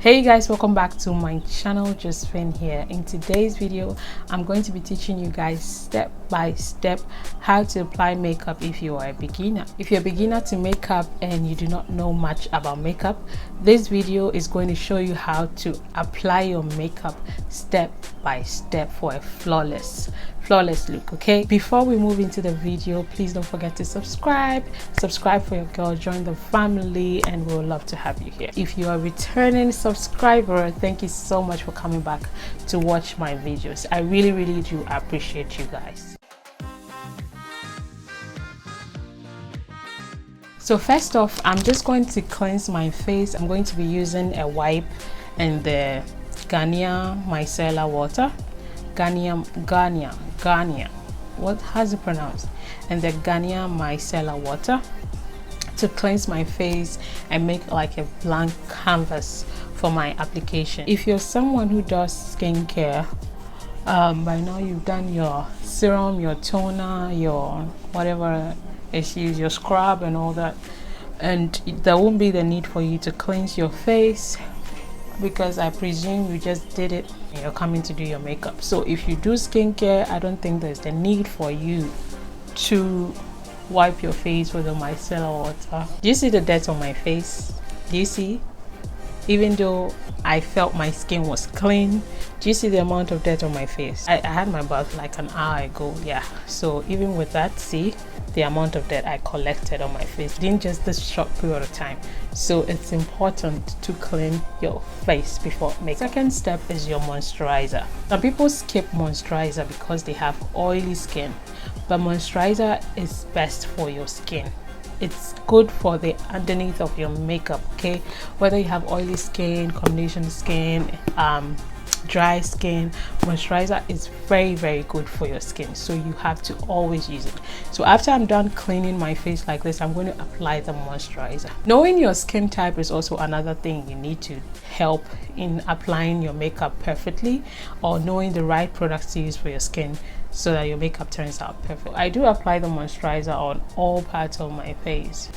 Hey guys, welcome back to my channel. Jhosfine here. In today's video I'm going to be teaching you guys step by step how to apply makeup if you are a beginner. If you're a beginner to makeup and you do not know much about makeup, this video is going to show you how to apply your makeup step by step for a flawless look. Okay, before we move into the video, please don't forget to subscribe for your girl, join the family, and we would love to have you here. If you are a returning subscriber, thank you so much for coming back to watch my videos. I really do appreciate you guys. So first off, I'm just going to cleanse my face. I'm going to be using a wipe and the Garnier micellar water. Garnier, what has it pronounced? And the Garnier micellar water to cleanse my face and make like a blank canvas for my application. If you're someone who does skincare, by now you've done your serum, your toner, your whatever is used, your scrub and all that, and there won't be the need for you to cleanse your face, because I presume you just did it and you're coming to do your makeup. So if you do skincare, I don't think there's the need for you to wipe your face with the micellar water. Do you see the dirt on my face? Do you see? Even though I felt my skin was clean, do you see the amount of dirt on my face? I had my bath like an hour ago. Yeah, so even with that, see the amount of dirt I collected on my face in just this short period of time. So it's important to clean your face before makeup. Second step is your moisturizer. Some people skip moisturizer because they have oily skin, but moisturizer is best for your skin. It's good for the underneath of your makeup, okay? Whether you have oily skin, combination skin, dry skin, moisturizer is very good for your skin, so you have to always use it. So after I'm done cleaning my face like this, I'm going to apply the moisturizer. Knowing your skin type is also another thing you need to help in applying your makeup perfectly, or knowing the right products to use for your skin so that your makeup turns out perfect. I do apply the moisturizer on all parts of my face.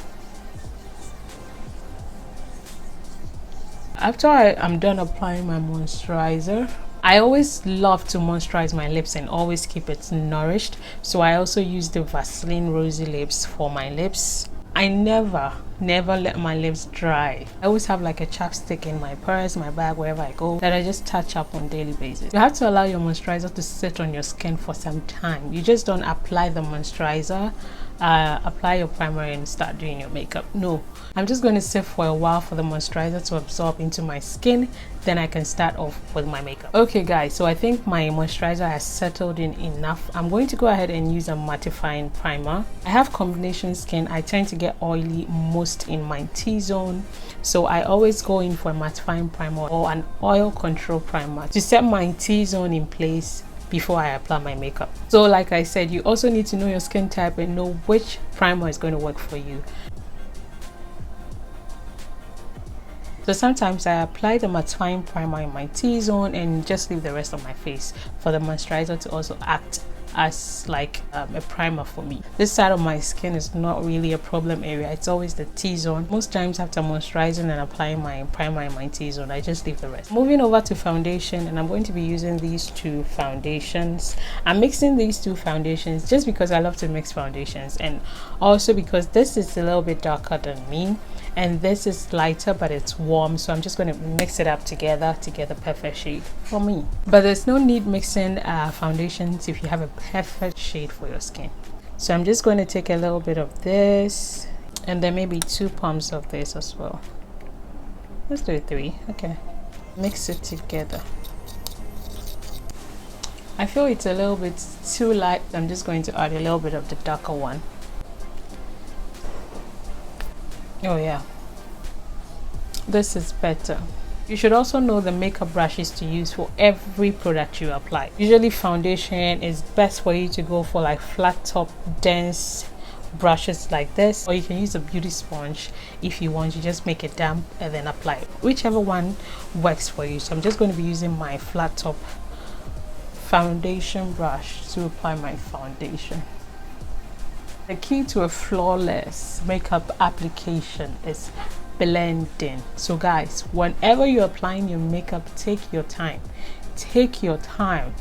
After I'm done applying my moisturizer, I always love to moisturize my lips and always keep it nourished. So I also use the Vaseline Rosy Lips for my lips. I never let my lips dry. I always have like a chapstick in my purse, my bag, wherever I go, that I just touch up on a daily basis. You have to allow your moisturizer to sit on your skin for some time. You just don't apply the moisturizer, apply your primer and start doing your makeup. No, I'm just going to sit for a while for the moisturizer to absorb into my skin, then I can start off with my makeup. Okay guys, so I think my moisturizer has settled in enough. I'm going to go ahead and use a mattifying primer. I have combination skin. I tend to get oily most in my T-zone, so I always go in for a mattifying primer or an oil control primer to set my T-zone in place before I apply my makeup. So like I said, you also need to know your skin type and know which primer is going to work for you. So sometimes I apply the mattifying primer in my T-zone and just leave the rest of my face for the moisturizer to also act as like a primer for me. This side of my skin is not really a problem area. It's always the T-zone. Most times after moisturizing and applying my primer in my T-zone, I just leave the rest. Moving over to foundation, and I'm going to be using these two foundations. I'm mixing these two foundations just because I love to mix foundations, and also because this is a little bit darker than me and this is lighter but it's warm, so I'm just going to mix it up together to get the perfect shade for me. But there's no need mixing foundations if you have a perfect shade for your skin. So I'm just going to take a little bit of this and then maybe 2 pumps of this as well. Let's do 3. Okay, mix it together. I feel it's a little bit too light. I'm just going to add a little bit of the darker one. Oh yeah, this is better. You should also know the makeup brushes to use for every product you apply. Usually foundation is best for you to go for like flat top dense brushes like this, or you can use a beauty sponge if you want. You just make it damp and then apply it, whichever one works for you. So I'm just going to be using my flat top foundation brush to apply my foundation. The key to a flawless makeup application is blending. So guys, whenever you're applying your makeup, take your time. Take your time.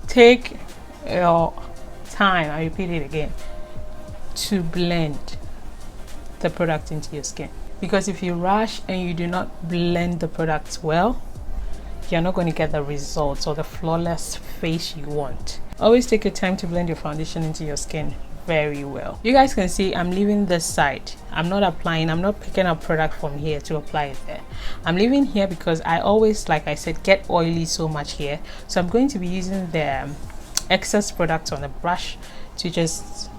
Take your time. I repeat it again. To blend the product into your skin. Because if you rush and you do not blend the product well, you're not going to get the results or the flawless face you want. Always take your time to blend your foundation into your skin very well. You guys can see I'm leaving this side. I'm not picking up product from here to apply it there. I'm leaving here because I always, like I said, get oily so much here. So I'm going to be using the excess product on the brush to just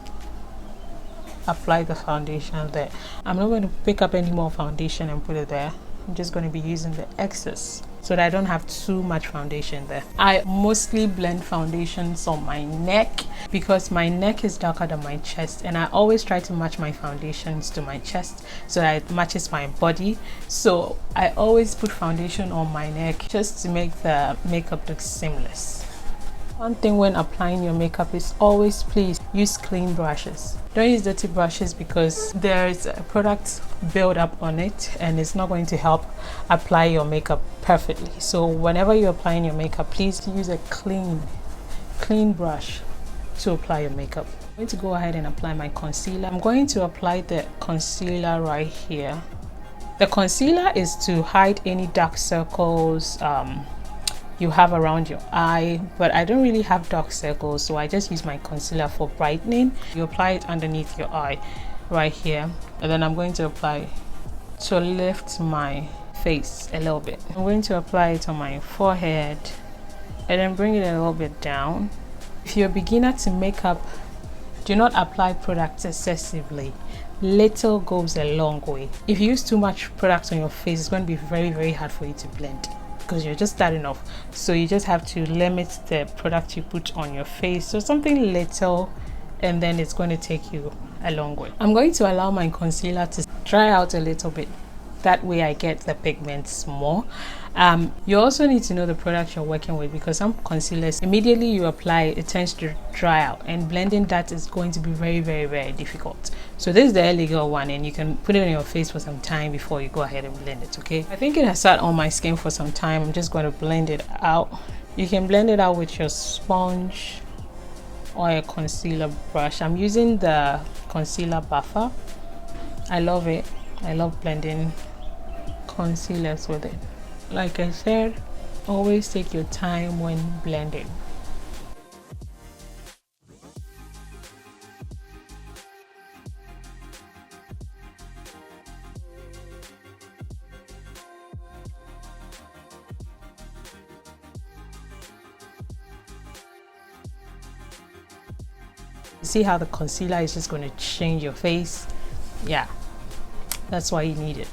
apply the foundation there. I'm not going to pick up any more foundation and put it there. I'm just going to be using the excess so that I don't have too much foundation there. I mostly blend foundations on my neck because my neck is darker than my chest, and I always try to match my foundations to my chest so that it matches my body. So I always put foundation on my neck just to make the makeup look seamless. One thing when applying your makeup is always please use clean brushes. Don't use dirty brushes because there's a product build up on it and it's not going to help apply your makeup perfectly. So whenever you're applying your makeup, please use a clean brush to apply your makeup. I'm going to go ahead and apply my concealer. I'm going to apply the concealer right here. The concealer is to hide any dark circles you have around your eye, but I don't really have dark circles, so I just use my concealer for brightening. You apply it underneath your eye right here, and then I'm going to apply to lift my face a little bit. I'm going to apply it on my forehead and then bring it a little bit down. If you're a beginner to makeup, do not apply products excessively. Little goes a long way. If you use too much product on your face, it's going to be very, very hard for you to blend because you're just starting off. So you just have to limit the product you put on your face, so something little, and then it's going to take you a long way. I'm going to allow my concealer to dry out a little bit. That way I get the pigments more. You also need to know the product you're working with, because some concealers, immediately you apply it tends to dry out, and blending that is going to be very, very, very difficult. So this is the illegal one, and you can put it on your face for some time before you go ahead and blend it. Okay, I think it has sat on my skin for some time. I'm just going to blend it out. You can blend it out with your sponge or a concealer brush. I'm using the concealer buffer. I love it. I love blending concealers with it. Like I said, always take your time when blending. See how the concealer is just going to change your face? Yeah, that's why you need it.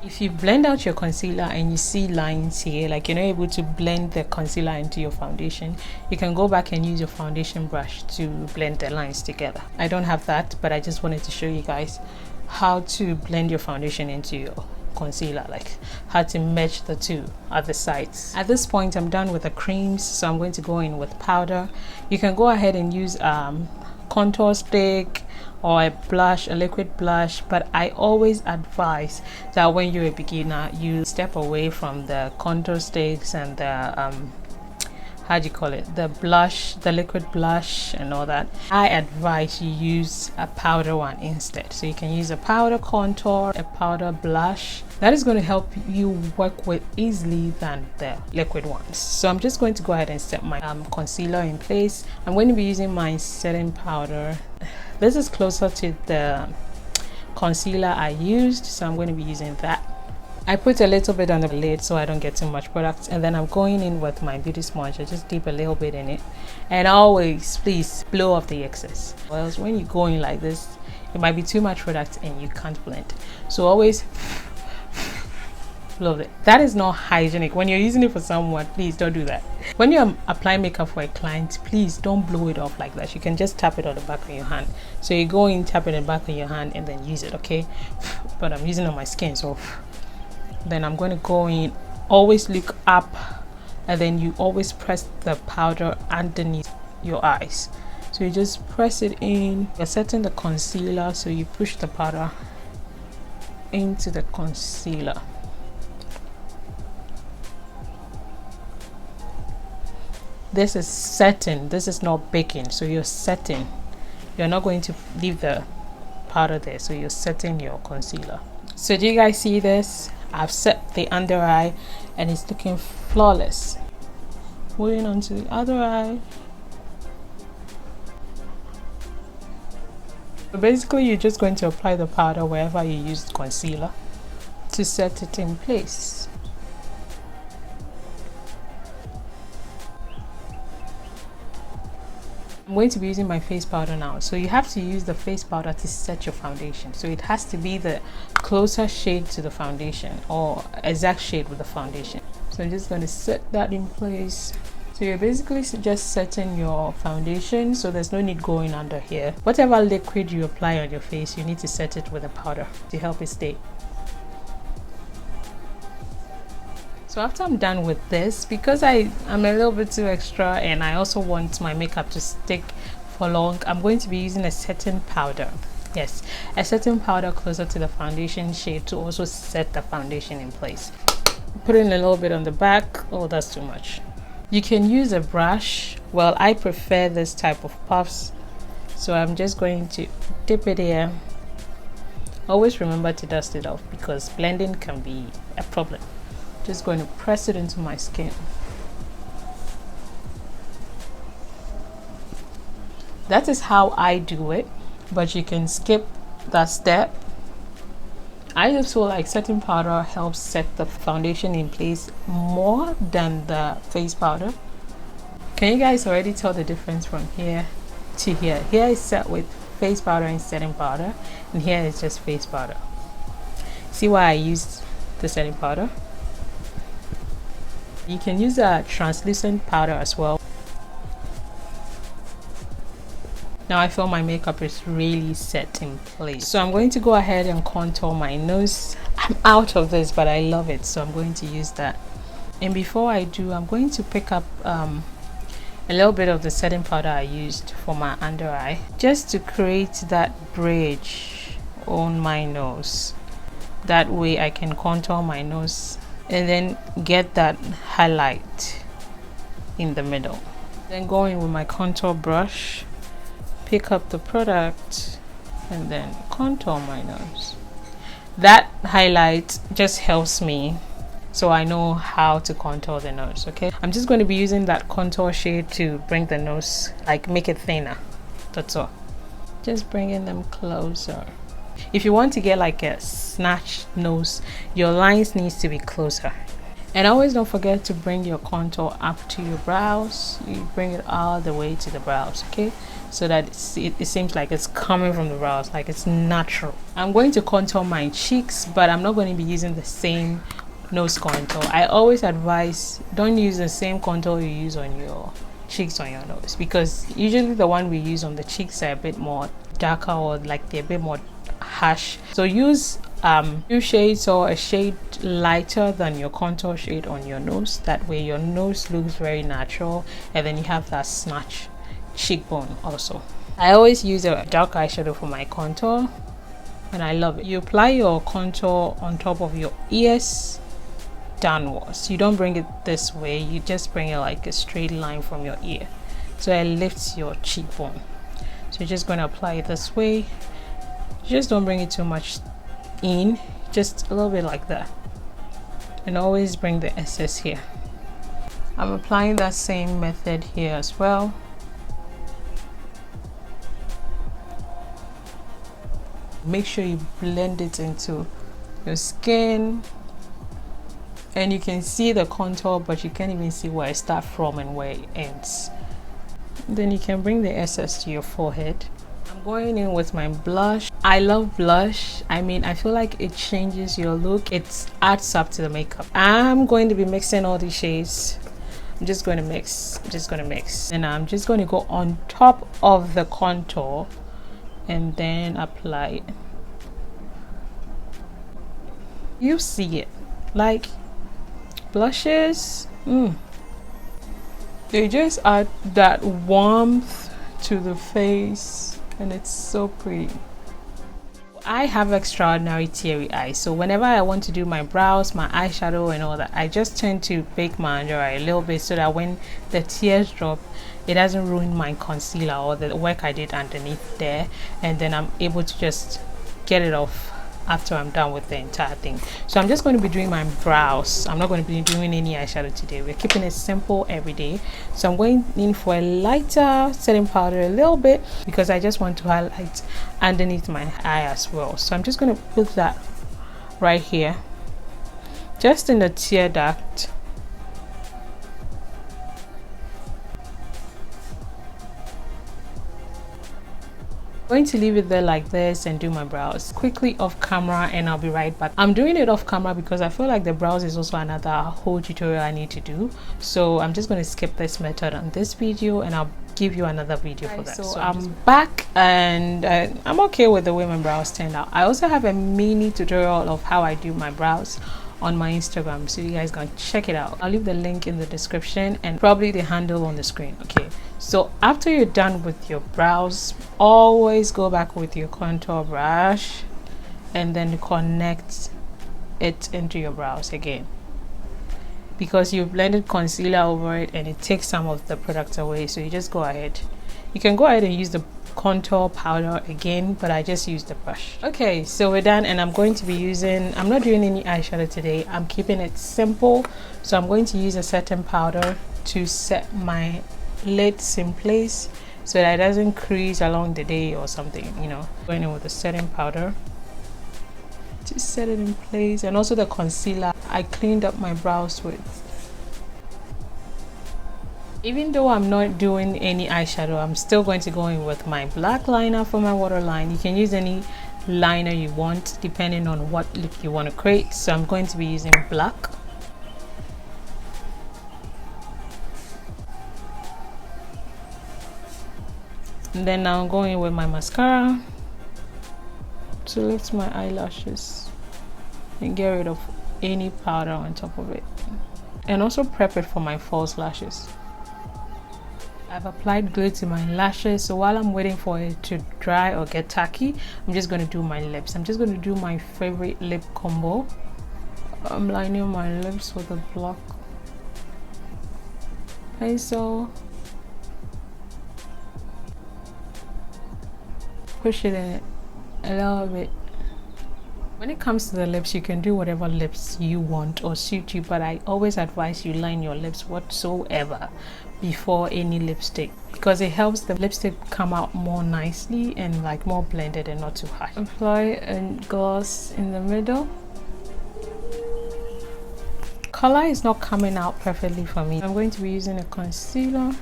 If you blend out your concealer and you see lines here, like you're not able to blend the concealer into your foundation, you can go back and use your foundation brush to blend the lines together. I don't have that, but I just wanted to show you guys how to blend your foundation into your concealer, like how to match the two at the sides. At this point, I'm done with the creams, so I'm going to go in with powder. You can go ahead and use contour stick or a blush, a liquid blush, but I always advise that when you're a beginner, you step away from the contour sticks and the how do you call it, the blush, the liquid blush and all that. I advise you use a powder one instead. So you can use a powder contour, a powder blush. That is going to help you work with easily than the liquid ones. So I'm just going to go ahead and set my concealer in place. I'm going to be using my setting powder. This is closer to the concealer I used, so I'm going to be using that. I put a little bit on the lid so I don't get too much product, and then I'm going in with my beauty sponge. I just dip a little bit in it, and always please blow off the excess, or else when you go in like this, it might be too much product and you can't blend. So always blow it. That is not hygienic. When you're using it for someone, please don't do that. When you're applying makeup for a client, please don't blow it off like that. You can just tap it on the back of your hand. So you go in, tap it on the back of your hand, and then use it, okay? But I'm using it on my skin, so then I'm going to go in, always look up, and then you always press the powder underneath your eyes So you just press it in. You're setting the concealer, so you push the powder into the concealer. This is setting, this is not baking, so you're setting. You're not going to leave the powder there, so you're setting your concealer. So do you guys see this? I've set the under eye and it's looking flawless. Moving on to the other eye. So basically you're just going to apply the powder wherever you used concealer to set it in place. I'm going to be using my face powder now, so you have to use the face powder to set your foundation, so it has to be the closer shade to the foundation or exact shade with the foundation. So I'm just going to set that in place. So you're basically just setting your foundation, so there's no need going under here. Whatever liquid you apply on your face, you need to set it with a powder to help it stay. So after I'm done with this, because I'm a little bit too extra and I also want my makeup to stick for long, I'm going to be using a setting powder. Yes, a setting powder closer to the foundation shade to also set the foundation in place. Putting a little bit on the back. Oh, that's too much. You can use a brush. Well, I prefer this type of puffs, so I'm just going to dip it here. Always remember to dust it off because blending can be a problem. Just going to press it into my skin. That is how I do it, but you can skip that step. I just feel like setting powder helps set the foundation in place more than the face powder. Can you guys already tell the difference from here to here? Here is set with face powder and setting powder, and here is just face powder. See why I used the setting powder? You can use a translucent powder as well. Now I feel my makeup is really set in place, so I'm going to go ahead and contour my nose. I'm out of this, but I love it, so I'm going to use that. And before I do, I'm going to pick up a little bit of the setting powder I used for my under eye, just to create that bridge on my nose. That way I can contour my nose and then get that highlight in the middle. Then go in with my contour brush, pick up the product, and then contour my nose. That highlight just helps me so I know how to contour the nose. Okay, I'm just going to be using that contour shade to bring the nose, like make it thinner. That's all. Just bringing them closer. If you want to get like a snatched nose, your lines needs to be closer. And always don't forget to bring your contour up to your brows. You bring it all the way to the brows, okay? So that it seems like it's coming from the brows, like it's natural. I'm going to contour my cheeks, but I'm not going to be using the same nose contour. I always advise don't use the same contour you use on your cheeks on your nose, because usually the one we use on the cheeks are a bit more darker, or like they're a bit more harsh. So use two shades or a shade lighter than your contour shade on your nose. That way your nose looks very natural, and then you have that snatch cheekbone also. I always use a dark eyeshadow for my contour, and I love it. You apply your contour on top of your ears downwards. You don't bring it this way, you just bring it like a straight line from your ear, so it lifts your cheekbone. So you're just going to apply it this way. Just don't bring it too much in, just a little bit like that, and always bring the excess here. I'm applying that same method here as well. Make sure you blend it into your skin, and you can see the contour, but you can't even see where it starts from and where it ends. Then you can bring the excess to your forehead. I'm going in with my blush. I love blush. I mean, I feel like it changes your look. It adds up to the makeup. I'm going to be mixing all these shades. I'm just going to mix. And I'm just going to go on top of the contour and then apply it. You see it, like blushes, they just add that warmth to the face, and it's so pretty. I have extraordinary teary eyes, so whenever I want to do my brows, my eyeshadow and all that, I just tend to bake my under eye a little bit so that when the tears drop, it doesn't ruin my concealer or the work I did underneath there, and then I'm able to just get it off after I'm done with the entire thing. So I'm just going to be doing my brows. I'm not going to be doing any eyeshadow today. We're keeping it simple every day. So I'm going in for a lighter setting powder a little bit because I just want to highlight underneath my eye as well. So I'm just going to put that right here, just in the tear duct. I'm going to leave it there like this and do my brows quickly off camera, and I'll be right back. I'm doing it off camera because I feel like the brows is also another whole tutorial I need to do, so I'm just going to skip this method on this video and I'll give you another video for that. So I'm back, and I'm okay with the way my brows turned out. I also have a mini tutorial of how I do my brows on my Instagram, so you guys can check it out. I'll leave the link in the description and probably the handle on the screen. Okay, so after you're done with your brows, always go back with your contour brush and then connect it into your brows again, because you blended concealer over it and it takes some of the product away. So you just go ahead, you can go ahead and use the contour powder again, but I just used the brush. Okay, so we're done, and I'm going to be using, I'm not doing any eyeshadow today, I'm keeping it simple. So I'm going to use a setting powder to set my lids in place so that it doesn't crease along the day or something, you know. Going in with the setting powder to set it in place, and also the concealer I cleaned up my brows with. Even though I'm not doing any eyeshadow, I'm still going to go in with my black liner for my waterline. You can use any liner you want depending on what look you want to create. So I'm going to be using black. And then now I'm going with my mascara to lift my eyelashes and get rid of any powder on top of it, and also prep it for my false lashes. I've applied glue to my lashes, so while I'm waiting for it to dry or get tacky, I'm just going to do my lips. I'm just going to do my favorite lip combo. I'm lining my lips with a black pencil. Push it in a little bit. When it comes to the lips, you can do whatever lips you want or suit you, but I always advise you line your lips whatsoever before any lipstick, because it helps the lipstick come out more nicely and like more blended and not too high. Apply a gloss in the middle. Color is not coming out perfectly for me. I'm going to be using a concealer,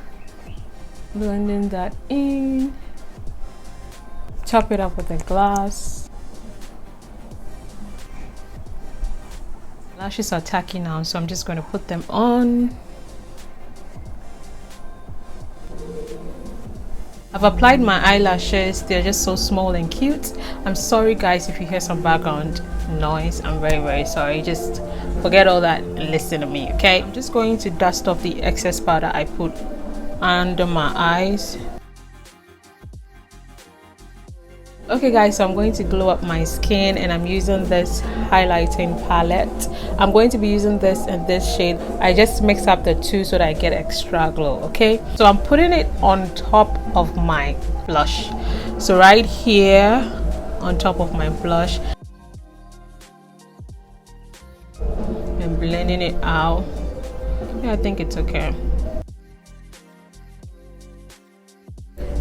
blending that in, top it up with a gloss. Lashes are tacky now, so I'm just going to put them on. I've applied my eyelashes. They're just so small and cute. I'm sorry guys if you hear some background noise. I'm very sorry. Just forget all that and listen to me, okay? I'm just going to dust off the excess powder I put under my eyes. Okay guys, so I'm going to glow up my skin, and I'm using this highlighting palette. I'm going to be using this in this shade. I just mix up the two so that I get extra glow. Okay, so I'm putting it on top of my blush, so right here on top of my blush, and blending it out. Yeah, I think it's okay.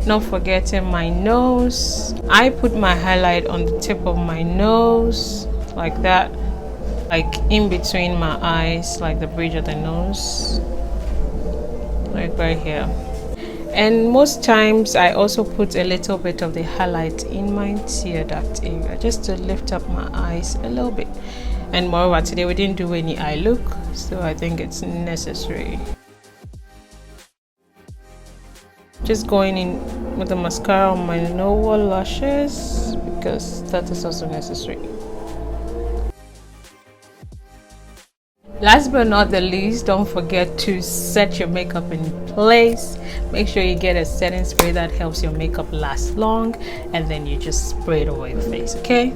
Not forgetting my nose. I put my highlight on the tip of my nose like that, like in between my eyes, like the bridge of the nose, like right here. And most times I also put a little bit of the highlight in my tear duct area just to lift up my eyes a little bit. And moreover, today we didn't do any eye look, so I think it's necessary. Just going in with the mascara on my lower lashes because that is also necessary. Last but not the least, don't forget to set your makeup in place. Make sure you get a setting spray that helps your makeup last long, and then you just spray it over your face, okay?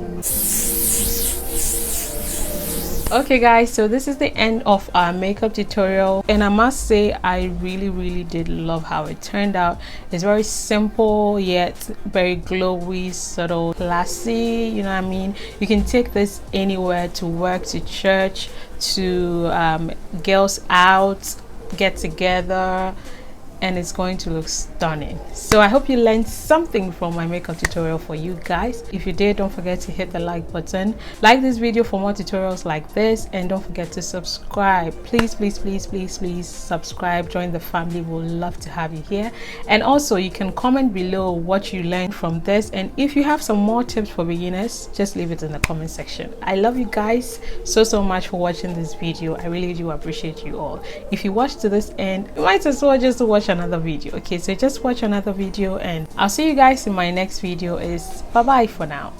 Okay guys, so this is the end of our makeup tutorial, and I must say I really did love how it turned out. It's very simple yet very glowy, subtle, classy, you know what I mean? You can take this anywhere, to work, to church, to girls out, get together, and it's going to look stunning. So I hope you learned something from my makeup tutorial for you guys. If you did, don't forget to hit the like button, like this video for more tutorials like this, and don't forget to subscribe. Please subscribe, join the family. We'll love to have you here. And also you can comment below what you learned from this, and if you have some more tips for beginners, just leave it in the comment section. I love you guys so much for watching this video. I really do appreciate you all. If you watched to this end, you might as well just watch another video. Okay, so just watch another video, and I'll see you guys in my next video. Bye bye for now.